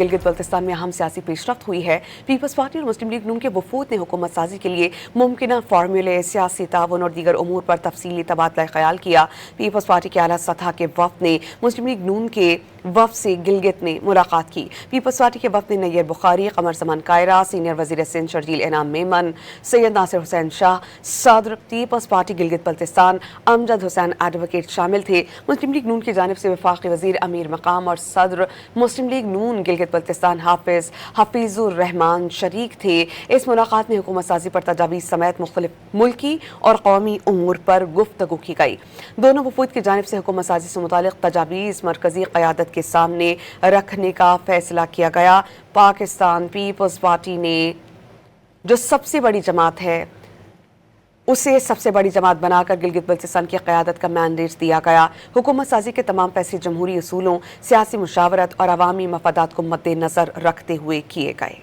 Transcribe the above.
गिलगित बल्तिस्तान में अहम सियासी पेशरफ्त हुई है। पीपल्स पार्टी और मुस्लिम लीग नून के वफूद ने हुकूमत साजी के लिए मुमकिन फार्मूले, सियासी ताउन और दीगर उमूर पर तफसीली तबादला ख्याल किया। पीपल्स पार्टी के आला सतह के वफ्द ने मुस्लिम लीग नून के वफ्द से गिलगित में मुलाकात की। पीपल्स पार्टी के वफ्द ने नैयर बुखारी, कमर जमान कायरा, सीनियर वजीर सिंध शर्जील इनाम मेमन, सैयद नासिर हुसैन शाह, सदर Peoples Party Gilgit Baltistan Amjad Hussain advocate शामिल थे। मुस्लिम लीग नून की जानिब से वफाकी वजीर अमीर मकाम और सदर मुस्लिम लीग नून गिलगित बल्तिस्तान हफीजुर रहमान शरीक थे। इस मुलाकात में हुकूमत साजी पर तजावीज़ समेत मुख्तलिफ मुल्की और कौमी उमूर पर गुफ्तगू की गई। दोनों वफूद की जानिब से हुकूमत साजी से मुतालिक तजावीज़ मरकजी क़यादत के सामने रखने का फैसला किया गया। पाकिस्तान पीपल्स पार्टी ने जो सबसे बड़ी जमात है उसे सबसे बड़ी जमात बनाकर गिलगित बल्तिस्तान की क़यादत का मैंडेट दिया गया। हुकूमत साजी के तमाम फैसले जमहूरी उसूलों, सियासी मुशावरत और अवामी मफादात को मद्देनज़र रखते हुए किए गए।